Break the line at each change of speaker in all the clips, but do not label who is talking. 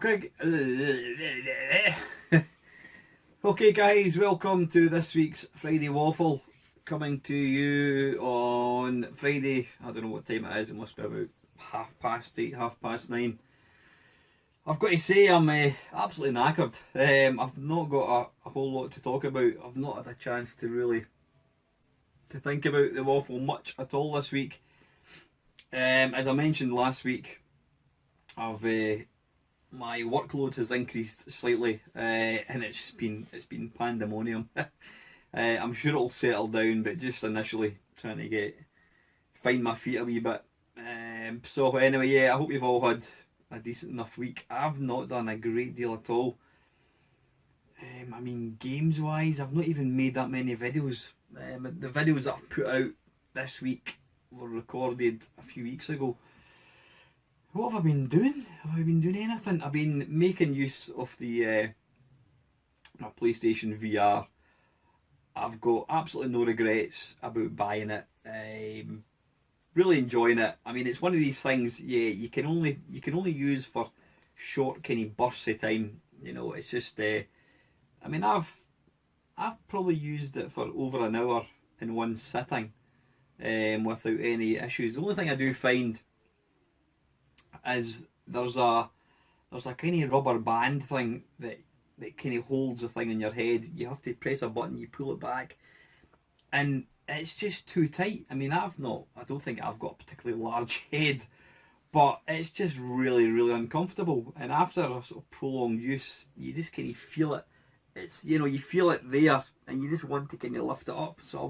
Craig. Okay guys, welcome to this week's Friday Waffle, coming to you on Friday. I don't know what time it is, it must be about 8:30, 9:30. I've got to say I'm absolutely knackered. I've not got a whole lot to talk about. I've not had a chance to really think about the waffle much at all this week. As I mentioned last week, my workload has increased slightly, and it's been pandemonium. I'm sure it'll settle down, but just initially trying to find my feet a wee bit. So anyway, yeah, I hope you've all had a decent enough week. I've not done a great deal at all. I mean, games wise, I've not even made that many videos. The videos that I've put out this week were recorded a few weeks ago. What have I been doing? Have I been doing anything? I've been making use of the my PlayStation VR. I've got absolutely no regrets about buying it. Really enjoying it. I mean, it's one of these things. Yeah, you can only use for short kind of bursts of time. You know, it's just. I mean, I've probably used it for over an hour in one sitting, without any issues. The only thing I do find is there's a kind of rubber band thing that kind of holds the thing in your head. You have to press a button, you pull it back, and it's just too tight. I mean, I don't think I've got a particularly large head, but it's just really, really uncomfortable. And after a sort of prolonged use, you just kind of feel it. It's, you know, you feel it there, and you just want to kind of lift it up. So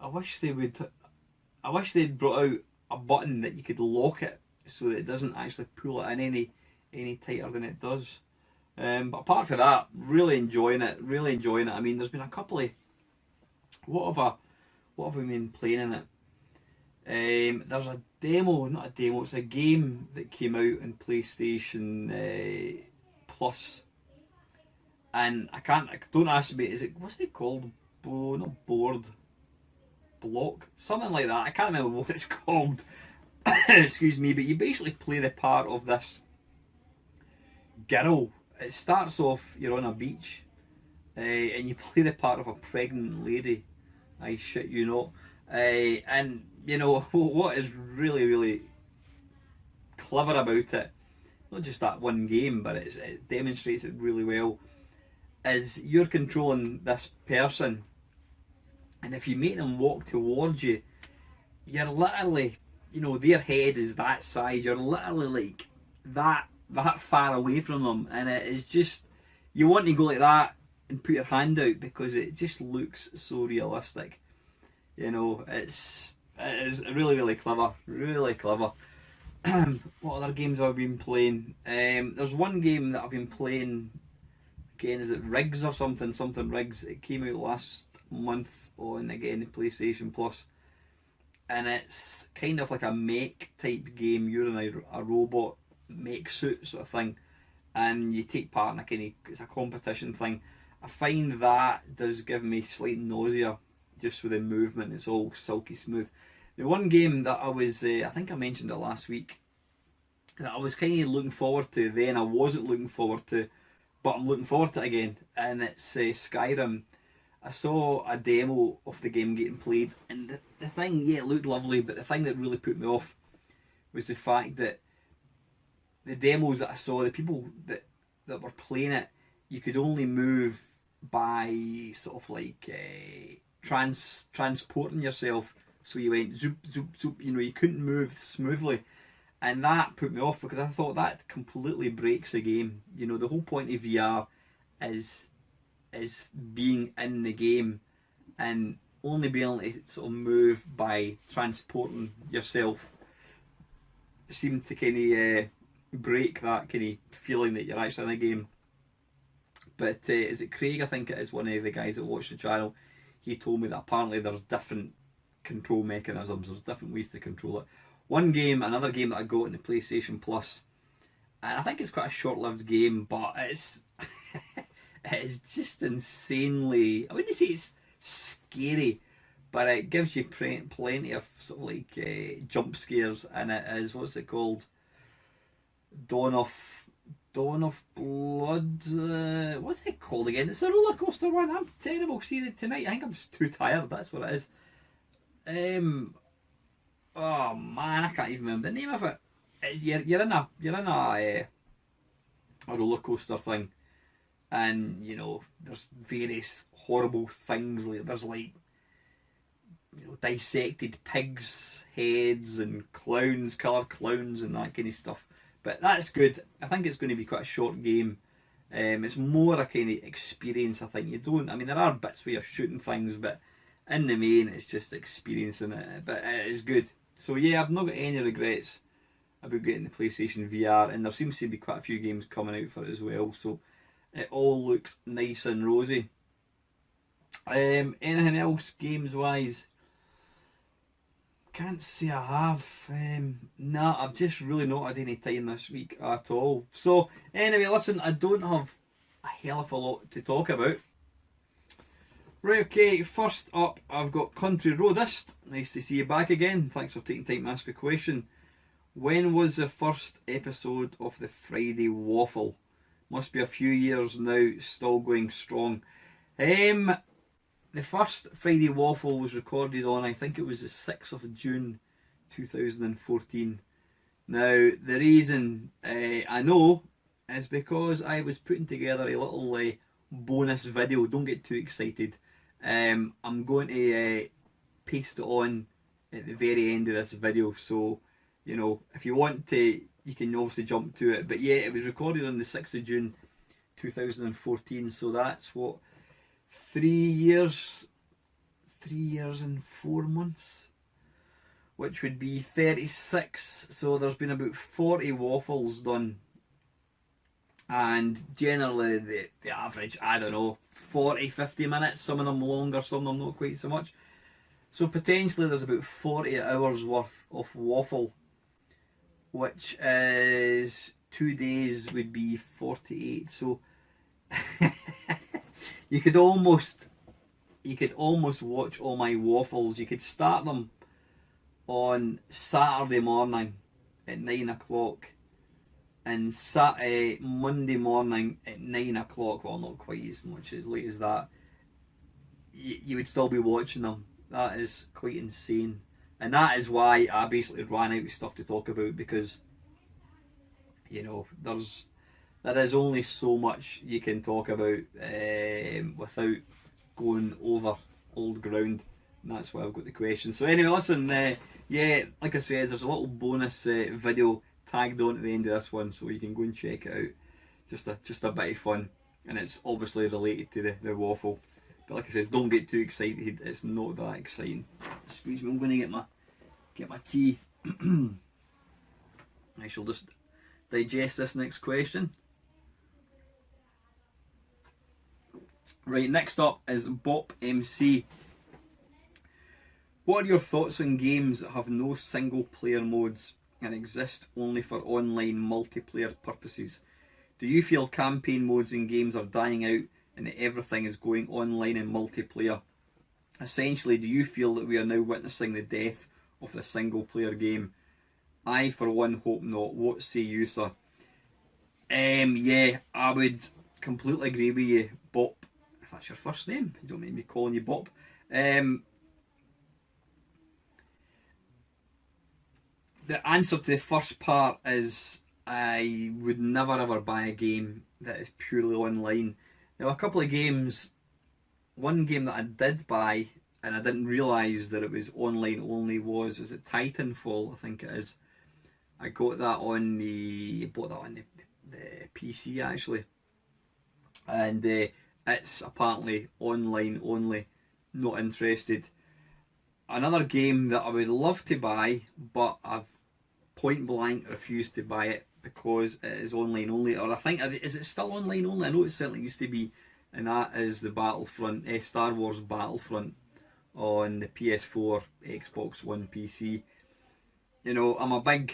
I wish they'd brought out a button that you could lock it so that it doesn't actually pull it in any tighter than it does. But apart from that, really enjoying it. I mean, there's been a couple of what have we been playing in it? There's a demo, not a demo. It's a game that came out in PlayStation Plus, and don't ask me. What's it called? Not board. Block, something like that. I can't remember what it's called. Excuse me, but you basically play the part of this girl. It starts off, you're on a beach, and you play the part of a pregnant lady. I shit you not. And you know what is really, really clever about it, not just that one game, but it demonstrates it really well, is you're controlling this person, and if you make them walk towards you, you're literally, you know, their head is that size, you're literally like that far away from them, and it is just, you want to go like that and put your hand out because it just looks so realistic. You know, it is really, really clever, really clever. What other games have I been playing? There's one game that I've been playing, again, is it Rigs or something Rigs? It came out last month on, again, PlayStation Plus, and it's kind of like a mech type game. You're in a robot mech suit sort of thing, and you take part in a kind of, it's a competition thing. I find that does give me slight nausea just with the movement. It's all silky smooth. The one game that I was, I think I mentioned it last week, that I was kind of looking forward to then, I wasn't looking forward to, but I'm looking forward to it again, and it's Skyrim. I saw a demo of the game getting played, and the thing, yeah, it looked lovely, but the thing that really put me off was the fact that the demos that I saw, the people that were playing it, you could only move by sort of like transporting yourself. So you went zoop, zoop, zoop, you know, you couldn't move smoothly. And that put me off because I thought that completely breaks the game. You know, the whole point of VR is being in the game, and only being able to sort of move by transporting yourself seemed to kind of break that kind of feeling that you're actually in a game. But is it Craig? I think it is, one of the guys that watched the channel. He told me that apparently there's different control mechanisms, there's different ways to control it. Another game that I got in the PlayStation Plus, and I think it's quite a short-lived game, but it's it is just insanely, I wouldn't say it's scary, but it gives you plenty of sort of like jump scares, and it is, what's it called? Dawn of Dawn of Blood. What's it called again? It's a roller coaster one. I'm terrible seeing it tonight. I think I'm just too tired. That's what it is. Oh man, I can't even remember the name of it. You're in a roller coaster thing, and you know there's various horrible things. Like there's like dissected pigs' heads and clowns, coloured clowns, and that kind of stuff. But that's good. I think it's going to be quite a short game. It's more a kind of experience. I think I mean, there are bits where you're shooting things, but in the main, it's just experiencing it. But it is good. So yeah, I've not got any regrets about getting the PlayStation VR, and there seems to be quite a few games coming out for it as well. So it all looks nice and rosy. Anything else games wise? Can't say I have. Nah, I've just really not had any time this week at all. So anyway, listen, I don't have a hell of a lot to talk about. Right, okay, first up I've got Country Roadist. Nice to see you back again. Thanks for taking time to ask a question. When was the first episode of the Friday Waffle? Must be a few years now, still going strong. The first Friday Waffle was recorded on, I think it was the 6th of June 2014. Now, the reason I know is because I was putting together a little bonus video. Don't get too excited. I'm going to paste it on at the very end of this video, so you know, if you want to, you can obviously jump to it. But yeah, it was recorded on the 6th of June 2014, so that's what, 3 years and 4 months, which would be 36. So there's been about 40 waffles done, and generally the average, I don't know, 40-50 minutes, some of them longer, some of them not quite so much. So potentially there's about 40 hours worth of waffle, which is 2 days would be 48. So you could almost watch all my waffles. You could start them on Saturday morning at 9 o'clock and Monday morning at 9 o'clock. Well, not quite as much as late as that. You would still be watching them. That is quite insane. And that is why I basically ran out of stuff to talk about, because you know there is only so much you can talk about without going over old ground, and that's why I've got the question. So anyway, listen, yeah, like I said, there's a little bonus video tagged on at the end of this one, so you can go and check it out. Just a bit of fun, and it's obviously related to the waffle. But like I said, don't get too excited. It's not that exciting. Excuse me, I'm going to get my tea. I shall just digest this next question. Right, next up is Bop MC. What are your thoughts on games that have no single player modes and exist only for online multiplayer purposes? Do you feel campaign modes in games are dying out and that everything is going online and multiplayer? Essentially, do you feel that we are now witnessing the death of the single player game? I, for one, hope not. What say you, sir? Yeah, I would completely agree with you, Bop. If that's your first name, you don't mind me calling you Bop. The answer to the first part is I would never ever buy a game that is purely online. Now, a couple of games, one game that I did buy and I didn't realise that it was online only was it Titanfall, I think it is. I got that on the PC actually, and it's apparently online only. Not interested. Another game that I would love to buy, but I've point blank refused to buy it because it is online only. Or I think, is it still online only? I know it certainly used to be, and that is the Battlefront, Star Wars Battlefront on the PS4, Xbox One, PC. You know, I'm a big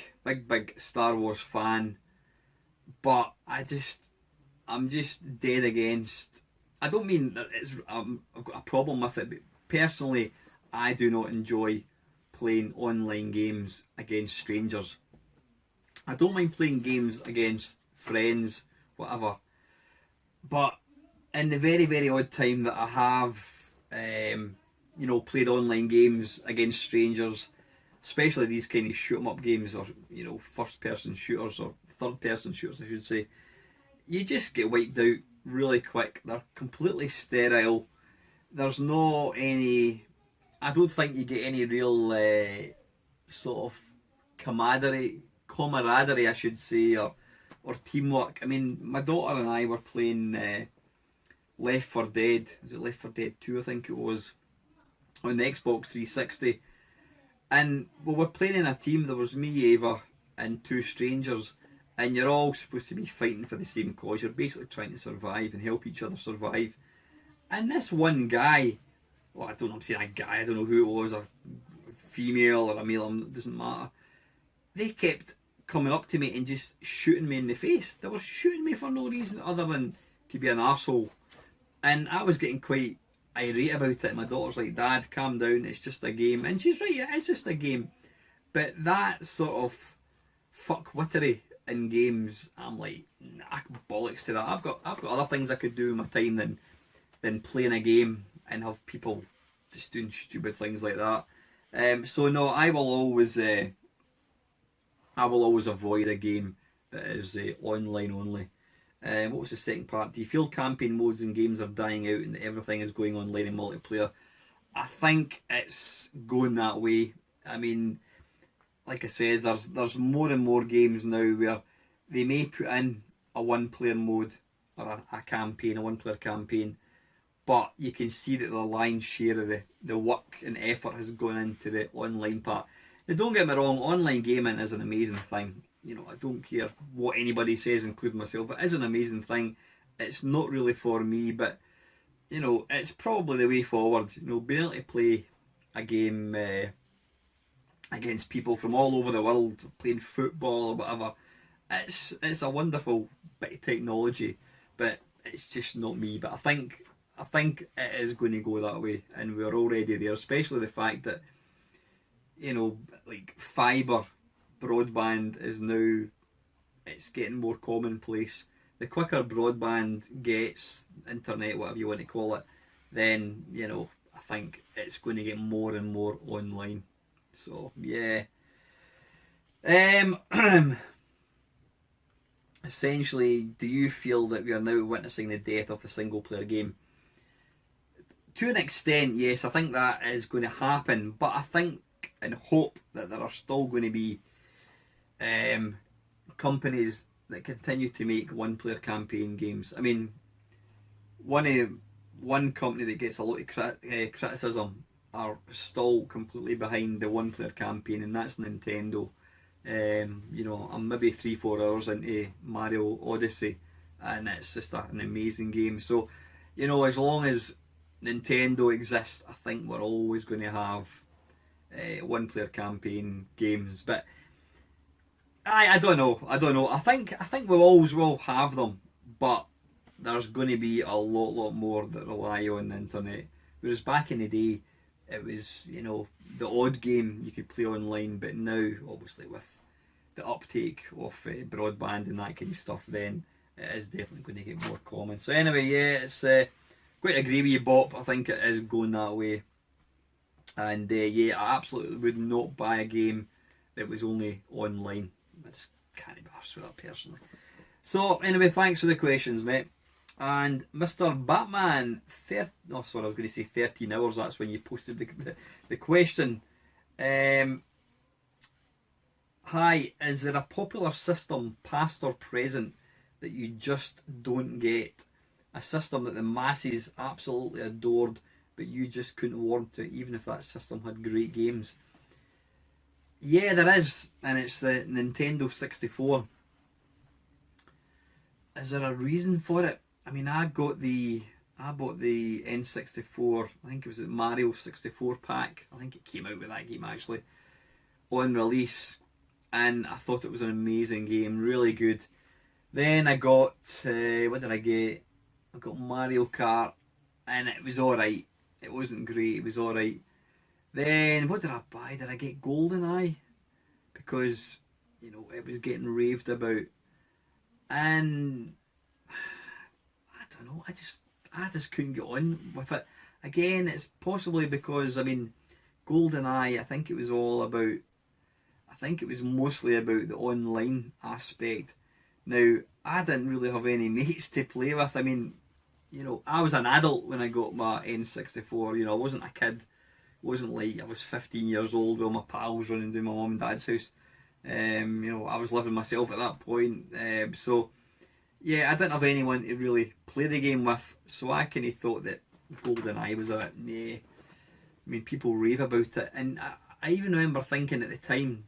Star Wars fan, but I'm just dead against. I don't mean that I've got a problem with it, but personally, I do not enjoy playing online games against strangers. I don't mind playing games against friends whatever. But in the very, very odd time that I have, played online games against strangers, especially these kind of shoot 'em up games, or first person shooters, or third person shooters I should say, you just get wiped out really quick. They're completely sterile. There's no any, I don't think you get any real sort of camaraderie I should say, or teamwork. I mean, my daughter and I were playing Left 4 Dead, was it Left 4 Dead 2 I think it was, on the Xbox 360, and we were playing in a team. There was me, Ava, and two strangers, and you're all supposed to be fighting for the same cause. You're basically trying to survive and help each other survive. And this one guy, well, I don't know, I'm saying a guy, I don't know who it was, a female or a male, it doesn't matter. They kept coming up to me and just shooting me in the face. They were shooting me for no reason other than to be an arsehole. And I was getting quite irate about it. My daughter's like, Dad, calm down, it's just a game. And she's right, it is just a game. But that sort of fuckwittery in games, I'm like, nah, bollocks to that. I've got other things I could do in my time than playing a game and have people just doing stupid things like that. So no, I will always avoid a game that is online only. What was the second part? Do you feel campaign modes in games are dying out and everything is going online in multiplayer? I think it's going that way. I mean, like I said, there's more and more games now where they may put in a one-player mode or a campaign, a one-player campaign, but you can see that the lion's share of the work and effort has gone into the online part. Now, don't get me wrong, online gaming is an amazing thing. I don't care what anybody says, including myself. It is an amazing thing. It's not really for me, but it's probably the way forward. Being able to play a game against people from all over the world, playing football or whatever, it's a wonderful bit of technology, but it's just not me. But I think it is going to go that way, and we're already there. Especially the fact that like fibre broadband is now, it's getting more commonplace. The quicker broadband gets, internet, whatever you want to call it, then I think it's going to get more and more online. So yeah. Essentially, do you feel that we are now witnessing the death of the single player game? To an extent, yes, I think that is going to happen, but I think and hope that there are still going to be companies that continue to make one-player campaign games. I mean, one company that gets a lot of criticism are still completely behind the one-player campaign, and that's Nintendo. I'm maybe 3-4 hours into Mario Odyssey, and it's just an amazing game. So, as long as Nintendo exists, I think we're always going to have one-player campaign games. But I don't know. I think we always will have them, but there's going to be a lot more that rely on the internet. Whereas back in the day, it was the odd game you could play online, but now obviously with the uptake of broadband and that kind of stuff, then it is definitely going to get more common. So anyway, yeah, it's quite agree with you, Bob. I think it is going that way. And yeah, I absolutely would not buy a game that was only online. I just can't be arsed with that personally. So anyway, thanks for the questions, mate. And Mr. Batman, I was going to say 13 hours, that's when you posted the question. Hi, is there a popular system, past or present, that you just don't get? A system that the masses absolutely adored, but you just couldn't warm to it, even if that system had great games. Yeah, there is, and it's the Nintendo 64. Is there a reason for it? I mean, I bought the N64, I think it was the Mario 64 pack. I think it came out with that game actually on release, and I thought it was an amazing game, really good. Then I got, what did I get? I got Mario Kart, and it was alright. It wasn't great, it was alright. Then, what did I buy? Did I get GoldenEye? Because, it was getting raved about. And I just couldn't get on with it. Again, it's possibly because, I mean, GoldenEye, I think it was all about, I think it was mostly about the online aspect. Now, I didn't really have any mates to play with. I mean, you know, I was an adult when I got my N64. You know, I wasn't a kid. It wasn't like I was 15 years old with my pals running to my mum and dad's house. You know, I was living myself at that point. So, yeah, I didn't have anyone to really play the game with. So I kind of thought that GoldenEye was a bit, nah. I mean, people rave about it. And I even remember thinking at the time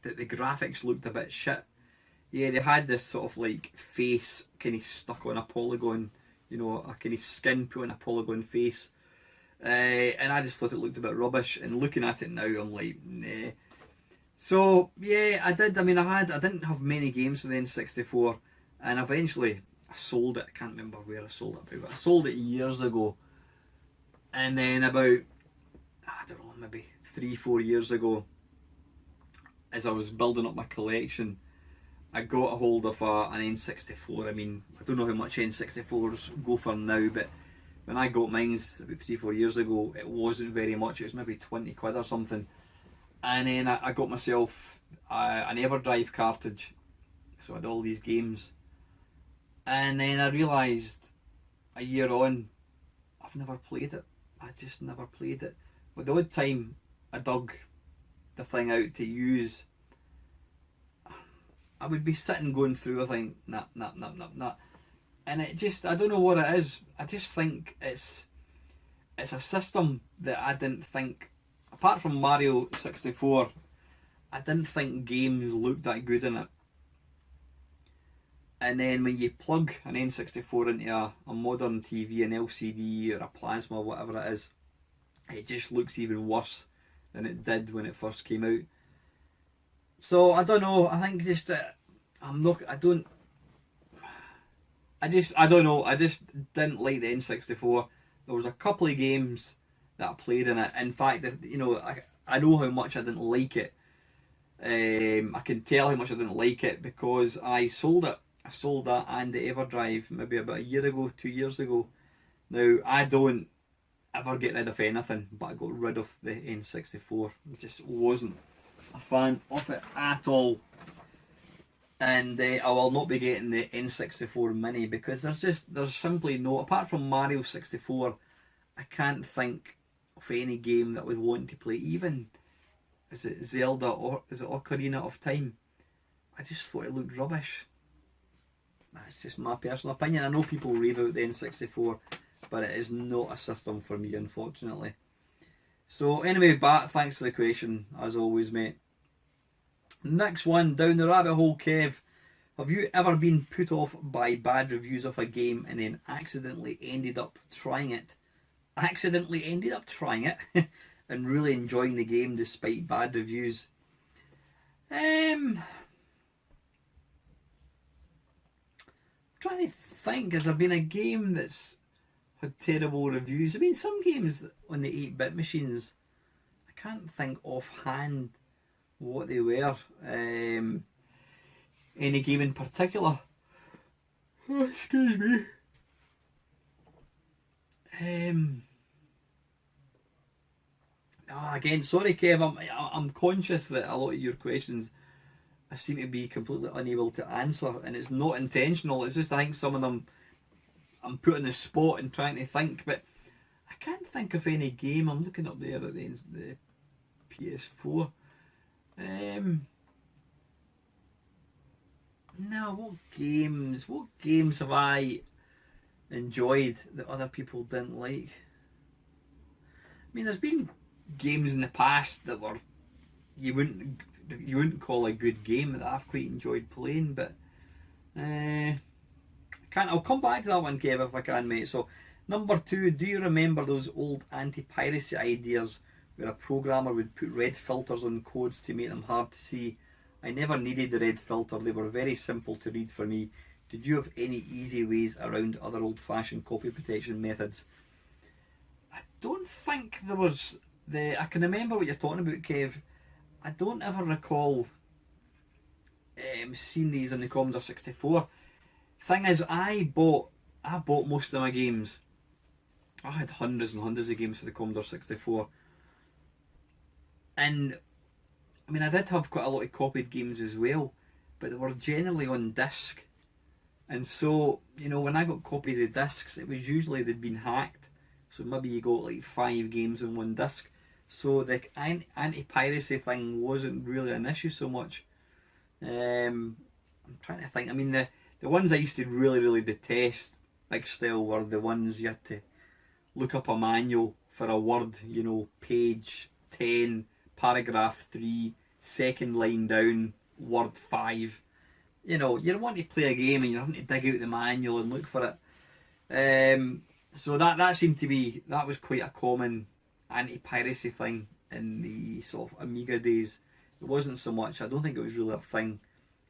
that the graphics looked a bit shit. Yeah, they had this sort of like face kind of stuck on a polygon, you know, a kind of skin put on a polygon face. And I just thought it looked a bit rubbish. And looking at it now, I'm like, nah. So, yeah, I did. I mean, I didn't have many games for the N64. And eventually, I sold it. I can't remember where I sold it, but I sold it years ago. And then about, I don't know, maybe 3-4 years ago, as I was building up my collection, I got a hold of an N64. I mean, I don't know how much N64s go for now, but when I got mine about 3-4 years ago, it wasn't very much. It was maybe 20 quid or something. And then I got myself an EverDrive cartridge. So I had all these games. And then I realised a year on, I've never played it. I just never played it. But the odd time I dug the thing out to use, I would be sitting going through, I think, nah. And it just, I don't know what it is. I just think it's a system that I didn't think, apart from Mario 64, I didn't think games looked that good in it. And then when you plug an N64 into a modern TV, an LCD or a plasma, whatever it is, it just looks even worse than it did when it first came out. So I don't know. I think just I don't know. I just didn't like the N64. There was a couple of games that I played in it. In fact, you know, I know how much I didn't like it. I can tell how much I didn't like it because I sold it. I sold that and the EverDrive maybe about a year ago, 2 years ago. Now, I don't ever get rid of anything, but I got rid of the N64. I just wasn't a fan of it at all. And I will not be getting the N64 Mini because there's simply no, apart from Mario 64, I can't think of any game that I would want to play. Even, is it Zelda or is it Ocarina of Time? I just thought it looked rubbish. That's just my personal opinion. I know people rave about the N64, but it is not a system for me, unfortunately. So anyway, Bat, thanks for the question, as always, mate. Next one, down the rabbit hole, Kev. Have you ever been put off by bad reviews of a game and then accidentally ended up trying it? And really enjoying the game despite bad reviews? Trying to think, has there been a game that's had terrible reviews? I mean, some games on the 8-bit machines, I can't think offhand what they were. Any game in particular? Oh, excuse me. Again, sorry, Kev. I'm conscious that a lot of your questions I seem to be completely unable to answer, and it's not intentional. It's just I think some of them I'm put on the spot and trying to think, but I can't think of any game. I'm looking up there at the PS4. No, what games have I enjoyed that other people didn't like? I mean, there's been games in the past that were you wouldn't call a good game that I've quite enjoyed playing, but I'll come back to that one, Kev, if I can, mate. So, number 2, do you remember those old anti-piracy ideas where a programmer would put red filters on codes to make them hard to see? I never needed the red filter, they were very simple to read for me. Did you have any easy ways around other old-fashioned copy protection methods? I don't think there was I can remember what you're talking about, Kev. I don't ever recall seeing these on the Commodore 64. Thing is, I bought I bought most of my games. I had hundreds and hundreds of games for the Commodore 64. And I mean, I did have quite a lot of copied games as well, but they were generally on disc. And so, you know, when I got copies of discs, it was usually they'd been hacked. So maybe you got like 5 games on one disc. So the anti-piracy thing wasn't really an issue so much. I'm trying to think. I mean, the ones I used to really, really detest, big style, were the ones you had to look up a manual for a word, you know, page 10, paragraph 3, second line down, word 5. You know, you want to play a game and you're having to dig out the manual and look for it. So that seemed to be, that was quite a common anti-piracy thing in the sort of Amiga days. It wasn't so much, I don't think it was really a thing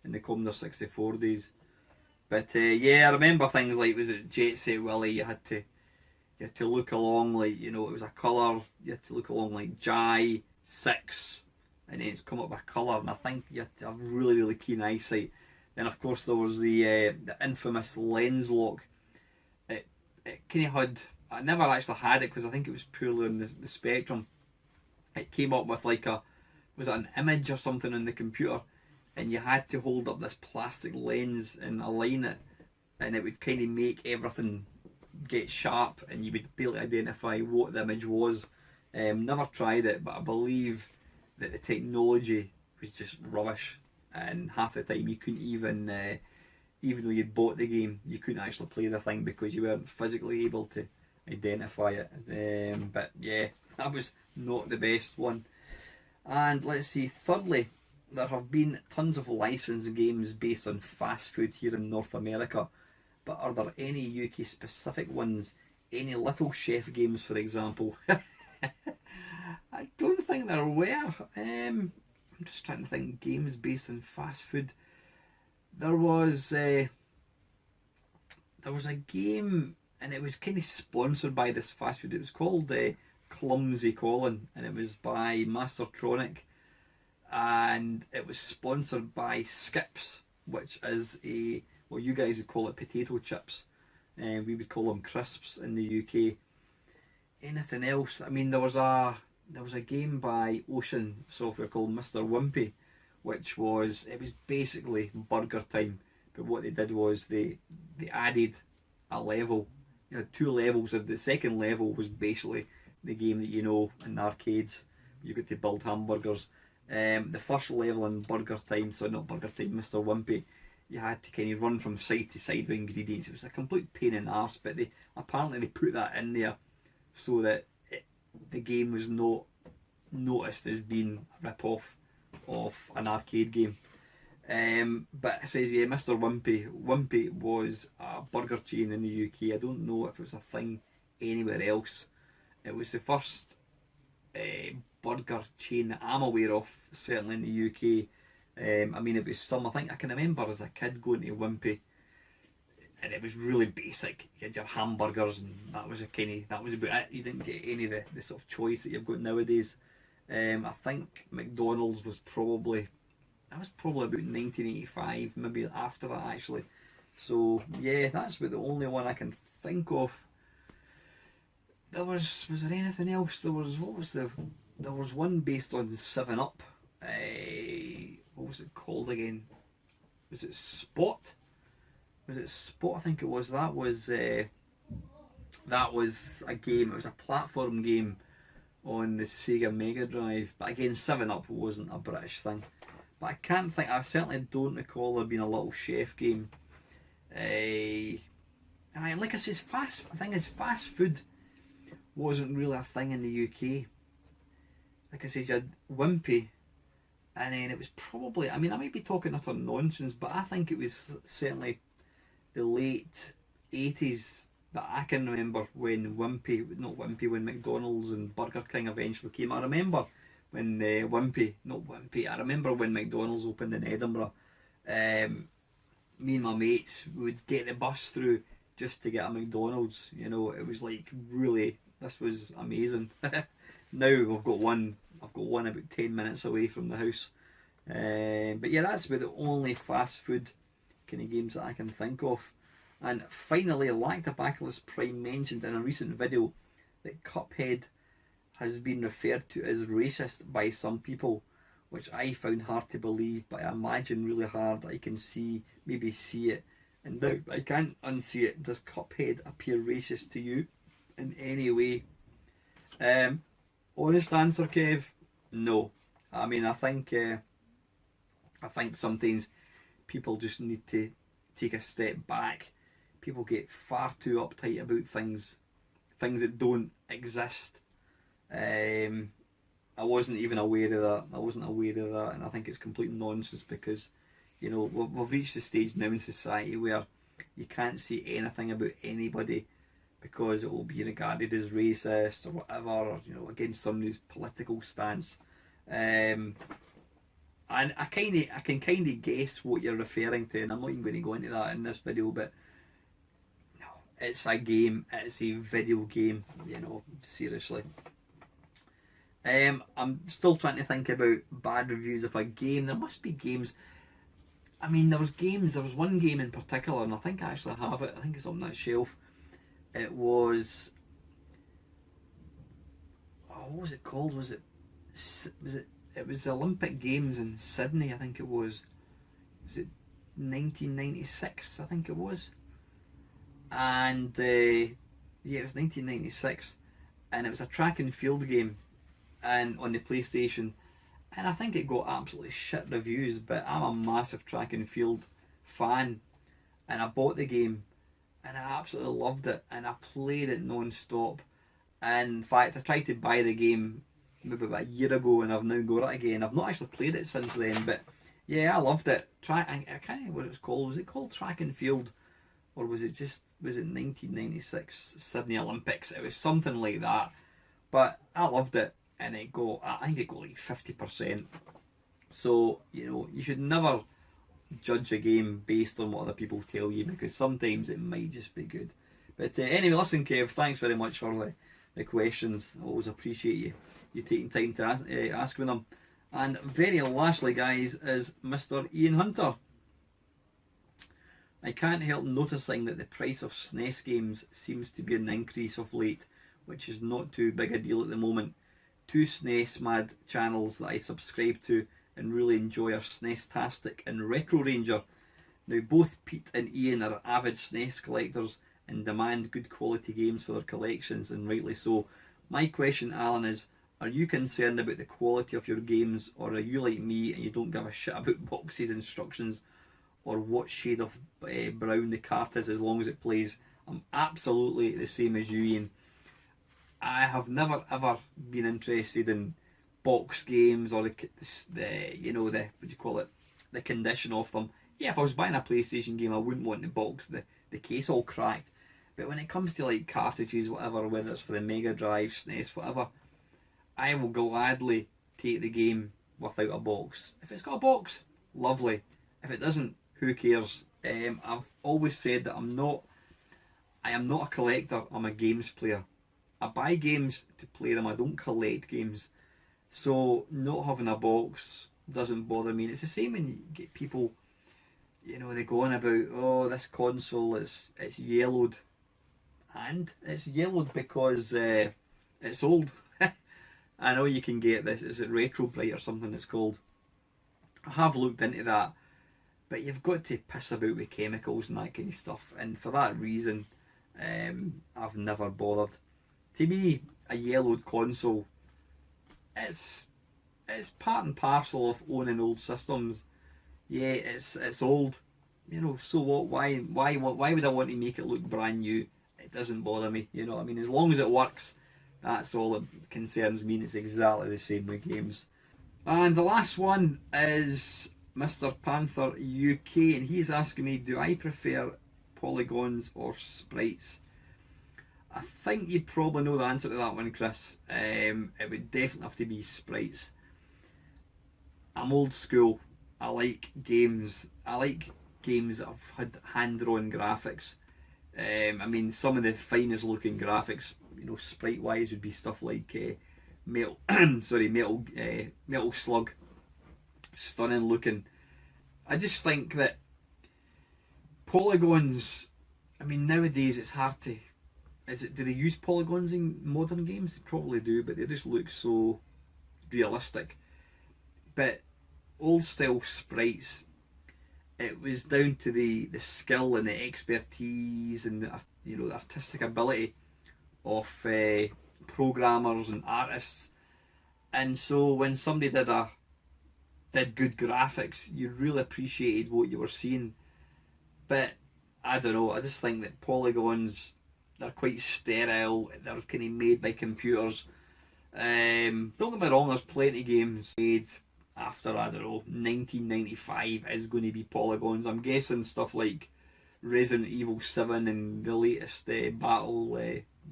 in the Commodore 64 days. But yeah, I remember things like, was it Jet Set Willy, you had to look along like, you know, it was a colour, you had to look along like Jai, 6, and then it's come up with colour, and I think you had to have really, really keen eyesight. Then of course there was the infamous lens lock. It kind of had, I never actually had it because I think it was purely on the Spectrum. It came up with like was it an image or something on the computer, and you had to hold up this plastic lens and align it, and it would kind of make everything get sharp, and you would be able to identify what the image was. Never tried it, but I believe that the technology was just rubbish, and half the time you couldn't even though you'd bought the game, you couldn't actually play the thing because you weren't physically able to identify it. But yeah, that was not the best one. And let's see, thirdly, there have been tons of licensed games based on fast food here in North America, but are there any UK specific ones? Any Little Chef games, for example? I don't think there were. I'm just trying to think, games based on fast food. There was a game, and it was kind of sponsored by this fast food. It was called Clumsy Colin, and it was by Mastertronic, and it was sponsored by Skips, which is well, you guys would call it potato chips, and we would call them crisps in the UK. Anything else? I mean, there was a game by Ocean Software called Mr. Wimpy, which was basically Burger Time, but what they did was they added a level. You had 2 levels, and the second level was basically the game that you know in the arcades. You got to build hamburgers. The first level in Burger Time, so not Burger Time, Mr. Wimpy, you had to kind of run from side to side with ingredients. It was a complete pain in the arse, but they put that in there so that the game was not noticed as being a rip-off of an arcade game. But it says, yeah, Mr. Wimpy. Wimpy was a burger chain in the UK. I don't know if it was a thing anywhere else. It was the first burger chain that I'm aware of, certainly in the UK. I mean, it was I think I can remember as a kid going to Wimpy, and it was really basic. You had your hamburgers, and that was about it. You didn't get any of the sort of choice that you've got nowadays. I think McDonald's was probably about 1985, maybe after that actually. So yeah, that's about the only one I can think of. Was there anything else? There was one based on 7-Up. What was it called again? Was it Spot? I think it was. That was a game. It was a platform game on the Sega Mega Drive. But again, 7-Up wasn't a British thing. But I can't think. I certainly don't recall there being a Little Chef game. Like I said, fast food wasn't really a thing in the UK. Like I said, you had Wimpy, and then it was probably, I might be talking utter nonsense, but I think it was certainly the late 80s that I can remember when when McDonald's and Burger King eventually came. I remember when I remember when McDonald's opened in Edinburgh. Me and my mates would get the bus through just to get a McDonald's. You know, it was like, really, this was amazing. Now I've got one about 10 minutes away from the house. But yeah, that's about the only fast food kind of games that I can think of. And finally, Lactobacillus Prime mentioned in a recent video that Cuphead has been referred to as racist by some people, which I found hard to believe, but I imagine really hard I can maybe see it. And now I can't unsee it. Does Cuphead appear racist to you in any way? Honest answer, Kev, no. I mean, I think sometimes people just need to take a step back. People get far too uptight about things that don't exist. I wasn't even aware of that. And I think it's complete nonsense because, you know, we've reached the stage now in society where you can't say anything about anybody because it will be regarded as racist or whatever, or, you know, against somebody's political stance. And I can kind of guess what you're referring to, and I'm not even going to go into that in this video, but no, it's a game, it's a video game, you know, seriously. I'm still trying to think about bad reviews of a game. There must be games. I mean, there was one game in particular, and I think I actually have it. I think it's on that shelf. It was, oh, what was it called? It was the Olympic Games in Sydney, I think it was. Was it 1996? I think it was. And yeah, it was 1996, and it was a track and field game, and on the PlayStation, and I think it got absolutely shit reviews. But I'm a massive track and field fan, and I bought the game, and I absolutely loved it, and I played it non-stop. And in fact, I tried to buy the game maybe about a year ago, and I've now got it again. I've not actually played it since then, but yeah, I loved it. I can't remember what it was called. Was it called Track and Field, or was it 1996 Sydney Olympics? It was something like that. But I loved it, and I think it got like 50%. So, you know, you should never judge a game based on what other people tell you, because sometimes it might just be good. But anyway, listen, Kev, thanks very much for the questions. I always appreciate you taking time to ask me them. And very lastly, guys, is Mr. Ian Hunter. I can't help noticing that the price of SNES games seems to be an increase of late, which is not too big a deal at the moment. Two SNES mad channels that I subscribe to and really enjoy are SNES-tastic and Retro Ranger. Now, both Pete and Ian are avid SNES collectors and demand good quality games for their collections, and rightly so. My question, Alan, is, are you concerned about the quality of your games, or are you like me and you don't give a shit about boxes, instructions, or what shade of brown the cart is as long as it plays? I'm absolutely the same as you, Ian. I have never ever been interested in box games or the what do you call it, the condition of them. Yeah, if I was buying a PlayStation game, I wouldn't want the box, the case all cracked. But when it comes to like cartridges, whatever, whether it's for the Mega Drive, SNES, whatever, I will gladly take the game without a box. If it's got a box, lovely. If it doesn't, who cares? I've always said that I am not a collector, I'm a games player. I buy games to play them, I don't collect games. So not having a box doesn't bother me. And it's the same when you get people, you know, they go on about, oh, this console, it's yellowed. And it's yellowed because it's old. I know you can get this, is it Retro Bright or something it's called? I have looked into that, but you've got to piss about with chemicals and that kind of stuff, and for that reason I've never bothered. To me, a yellowed console, it's part and parcel of owning old systems. Yeah, it's old, you know, so what? Why would I want to make it look brand new? It doesn't bother me, you know what I mean? As long as it works, that's all that concerns me, and it's exactly the same with games. And the last one is Mr. Panther UK, and he's asking me, do I prefer polygons or sprites? I think you probably know the answer to that one, Chris. It would definitely have to be sprites. I'm old school. I like games that have had hand-drawn graphics. I mean, some of the finest looking graphics, you know, sprite wise, would be stuff like Metal Slug. Stunning looking. I just think that polygons I mean, nowadays it's hard to. Do they use polygons in modern games? They probably do, but they just look so realistic. But old style sprites, it was down to the skill and the expertise and the artistic ability of programmers and artists. And so when somebody did good graphics, you really appreciated what you were seeing. But I don't know, I just think that polygons, they're quite sterile, they're kind of made by computers. Don't get me wrong, there's plenty of games made after, I don't know, 1995 is going to be polygons. I'm guessing stuff like Resident Evil 7 and the latest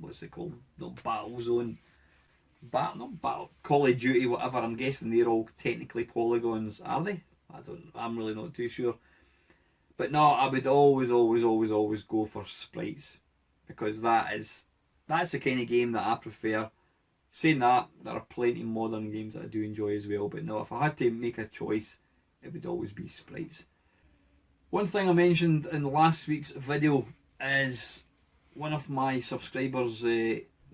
what's it called? Not Battlezone. Not Battle, Call of Duty, whatever. I'm guessing they're all technically polygons, are they? I'm really not too sure. But no, I would always go for sprites, because that's the kind of game that I prefer. Saying that, there are plenty of modern games that I do enjoy as well, but no, if I had to make a choice, it would always be sprites. One thing I mentioned in last week's video is one of my subscribers,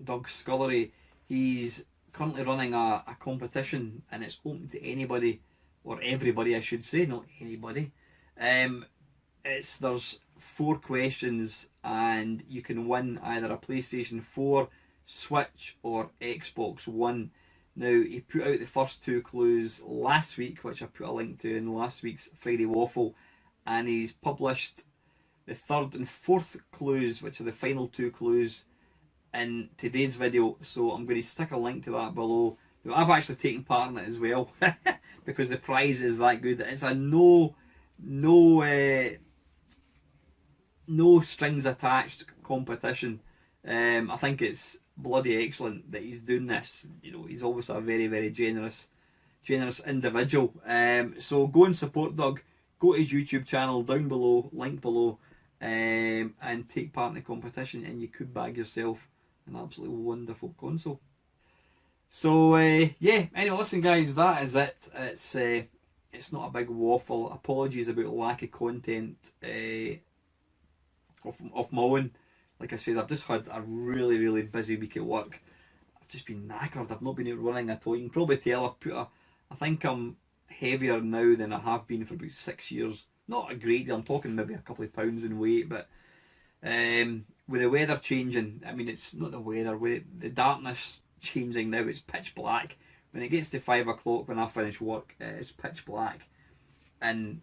Doug Scullery, he's currently running a competition, and it's open to anybody, or everybody I should say, not anybody. There's 4 questions, and you can win either a PlayStation 4, Switch or Xbox One. Now, he put out the first 2 clues last week, which I put a link to in last week's Friday Waffle, and he's published the 3rd and 4th clues, which are the final 2 clues, in today's video, so I'm going to stick a link to that below. Now, I've actually taken part in it as well, because the prize is that good. It's a no strings attached competition. I think it's bloody excellent that he's doing this. He's obviously a very, very generous individual. So go and support Doug. Go to his YouTube channel down below, link below, and take part in the competition, and you could bag yourself an absolutely wonderful console. So yeah, anyway, listen guys, that is it. It's not a big waffle. Apologies about lack of content of my own. Like I said, I've just had a really, really busy week at work. I've just been knackered. I've not been out running at all. You can probably tell I think I'm heavier now than I have been for about 6 years. Not a great deal. I'm talking maybe a couple of pounds in weight, but with the weather changing, I mean, it's not the weather, with the darkness changing now, it's pitch black. When it gets to 5 o'clock when I finish work, it's pitch black. And,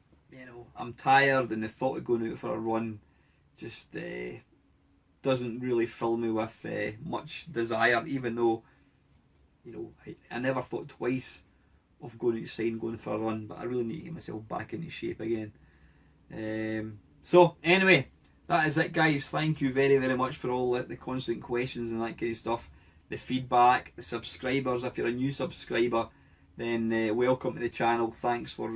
I'm tired, and the thought of going out for a run just doesn't really fill me with much desire, even though, I never thought twice of going outside and going for a run, but I really need to get myself back into shape again. So anyway, that is it guys. Thank you very, very much for all the constant questions and that kind of stuff, the feedback, the subscribers. If you're a new subscriber, then welcome to the channel. Thanks for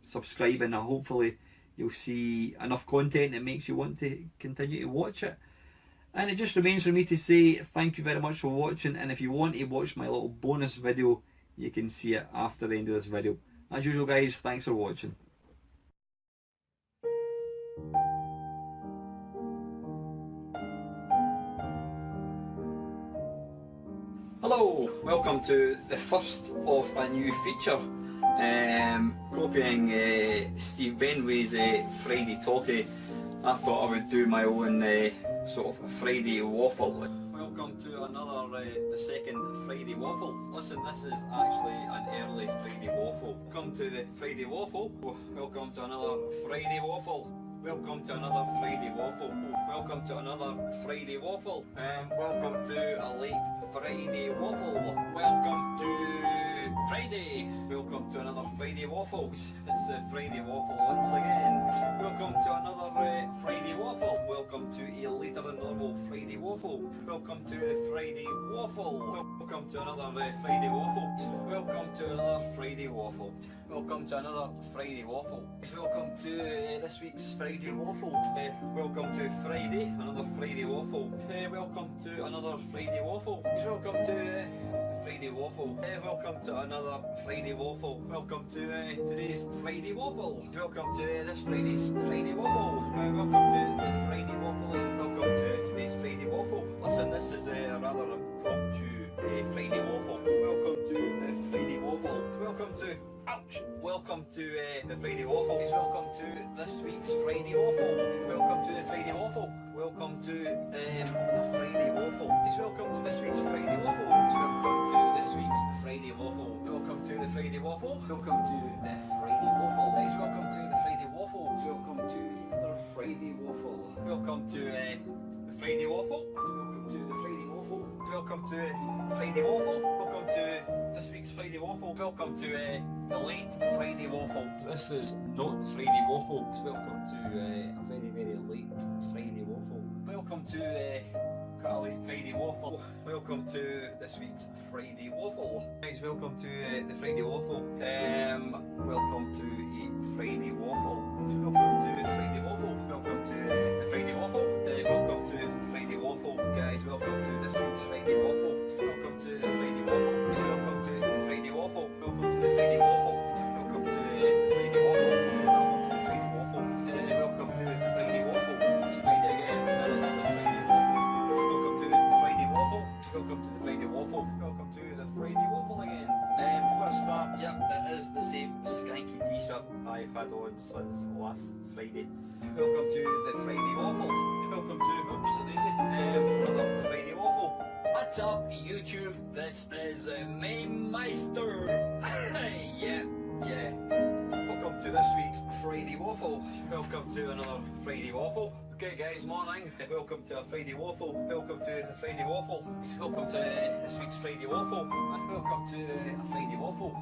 subscribing. Hopefully you'll see enough content that makes you want to continue to watch it. And it just remains for me to say thank you very much for watching, and if you want to watch my little bonus video, you can see it after the end of this video. As usual guys, thanks for watching. Hello, welcome to the first of a new feature, copying Steve Benway's Friday Talkie. I thought I would do my own sort of a Friday Waffle. Welcome to another, the second Friday Waffle. Listen, this is actually an early Friday Waffle. Welcome to the Friday Waffle. Welcome to another Friday Waffle. Welcome to another Friday Waffle. Welcome to another Friday Waffle. Welcome to a late Friday Waffle. Welcome to Friday. Welcome to another Friday Waffle. It's a Friday Waffle once again. Welcome to another Friday Waffle. Welcome to a later than normal Friday Waffle. Welcome to the Friday Waffle. Welcome to another Friday Waffle. Welcome to another Friday Waffle. Welcome to another Friday Waffle. Welcome to this week's Friday Waffle. Welcome to Friday, another Friday Waffle. Welcome to another Friday Waffle. Welcome to Friday Waffle. Welcome to another Friday Waffle. Welcome to today's Friday Waffle. Welcome to this Friday's Friday Waffle. Welcome to the Friday Waffle. Welcome to today's Friday Waffle. Listen, this is a rather impromptu Friday Waffle. Welcome to the Friday Waffle. Welcome to... Ouch! Welcome to the Friday Waffle. Welcome to this week's Friday Waffle. Welcome to the Friday Waffle. Welcome to the Friday Waffle. Welcome to this week's Friday Waffle. Welcome to this week's Friday Waffle. Welcome to the Friday Waffle. Welcome to the Friday Waffle. Guys, welcome to the Friday Waffle. Welcome to the Friday Waffle. Welcome to the Friday Waffle. Welcome to the Friday Waffle. Welcome to Friday Waffle. Welcome to this week's Friday Waffle. Welcome to the late Friday Waffle. This is not Friday Waffle. Welcome to a very, very late Friday Waffle. Welcome to quite a late Friday Waffle. Welcome to this week's Friday Waffle. Guys, welcome to the Friday Waffle. Welcome to a Friday Waffle. Welcome to the Friday Waffle. Welcome to the Friday Waffle. Welcome to Friday Waffle. Guys, welcome to this week's Friday Waffle. Welcome to the Friday Waffle. Welcome to the Friday Waffle. Welcome to the Friday Waffle. Welcome to the Friday Waffle. Welcome to the Friday Waffle. It's Friday again, and it's the Friday Waffle. Welcome to the Friday Waffle. Welcome to the Friday Waffle. Welcome to the Friday Waffle again. For a start, yep, it is the same skanky t-shirt I've had on since last Friday. Welcome to the Friday Waffle. Welcome to, oops, another Friday Waffle. What's up, YouTube? This is Meister. yeah. Welcome to this week's Friday Waffle. Welcome to another Friday Waffle. Okay guys, morning. Welcome to a Friday Waffle. Welcome to the Friday Waffle. Welcome to this week's Friday Waffle. And welcome to a Friday Waffle.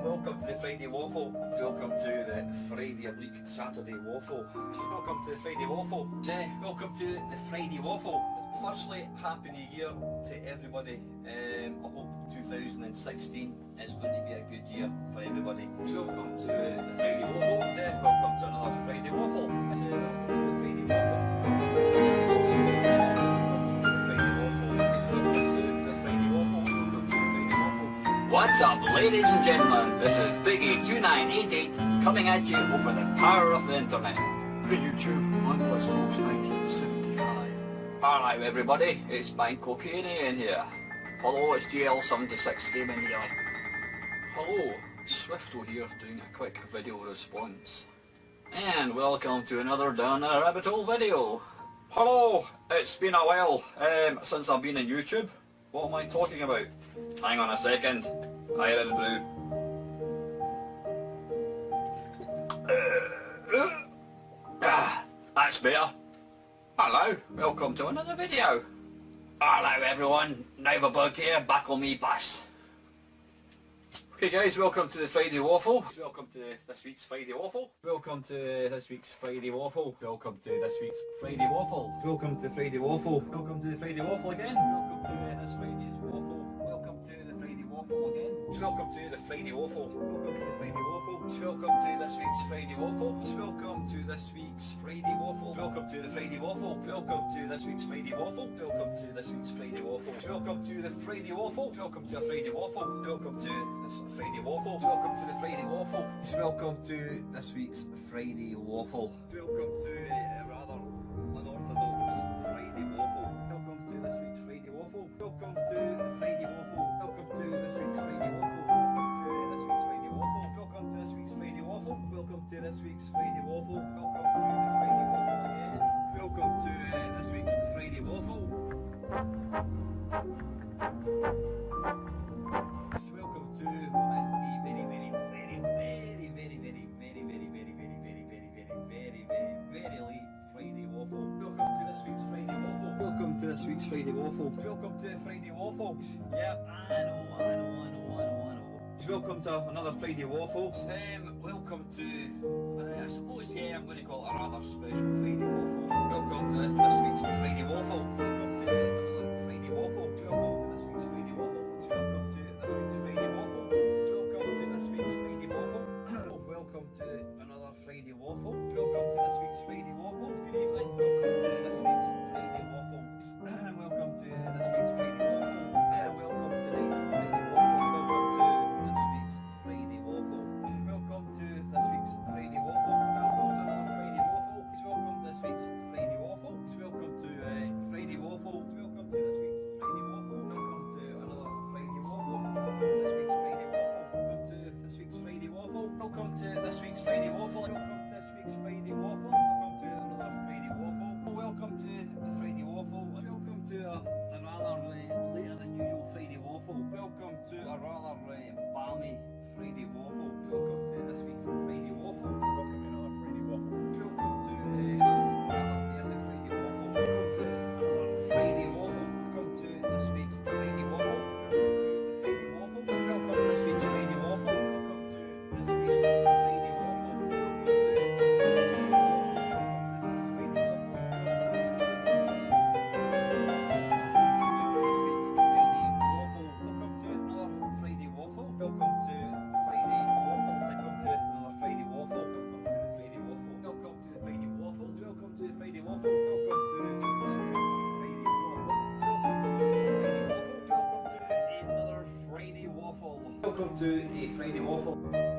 Welcome to the Friday Waffle. Welcome to the Friday Oblique Saturday Waffle. Welcome to the Friday Waffle. Welcome to the Friday Waffle. Firstly, Happy New Year to everybody. I hope 2016 is going to be a good year for everybody. Welcome to the Friday Waffle. Welcome to another Friday Waffle. Welcome to the Friday Waffle. What's up, ladies and gentlemen? This is Biggie2988 coming at you over the power of the internet. The YouTube on West Coast 1975. Alright everybody, it's Banco Cocaine in here. Hello, it's GL76 Gaming here. Hello, Swifto here doing a quick video response. And welcome to another Down the Rabbit Hole video. Hello, it's been a while since I've been on YouTube. What am I talking about? Hang on a second. I had a brew. That's better. Hello, welcome to another video. Hello everyone, Bug here, back on me bus. Okay guys, welcome to the Friday Waffle. Welcome to this week's Friday Waffle. Welcome to this week's Friday Waffle. Welcome to this week's Friday Waffle. Welcome to the Friday Waffle. Welcome to the Friday Waffle again. Welcome to this Friday's Waffle. Welcome to the Friday Waffle again. Welcome to the Friday Waffle. Welcome to the Friday Waffle. Welcome to this week's Friday Waffle. Welcome to this week's Friday Waffle. Welcome to the Friday Waffle. Welcome to this week's Friday Waffle. Welcome to this week's Friday Waffle. Welcome to the Friday Waffle. Welcome to a Friday Waffle. Welcome to this Friday Waffle. Welcome to the Friday Waffle. Welcome to this week's Friday Waffle. Welcome to a rather unorthodox Friday Waffle. Welcome to this week's Friday Waffle. Welcome to the Friday Waffle. Welcome to this week's Friday Waffle. Welcome to this week's Friday Waffle. Welcome to this week's Friday Waffle. Welcome to the Friday Waffle again. Welcome to this week's Friday Waffle. Welcome to very late Friday Waffle. Welcome to this week's Friday Waffle. Welcome to this week's Friday Waffle. Welcome to the Friday Waffle. Yep, I know. Welcome to another Friday Waffle. Welcome to, I suppose, yeah, I'm going to call it a rather special Friday Waffle. Welcome to this week's Friday Waffle. Welcome to another Friday Waffle. Welcome to this week's Friday Waffle. Welcome to this week's Friday Waffle. Welcome to this week's Friday Waffle. Welcome to another Friday Waffle. Welcome to this week's Friday Waffle. Good evening. Welcome to this week's Friday Waffle. Welcome to this week's Friday Waffle. Welcome tonight. welcome to a Friday Waffle.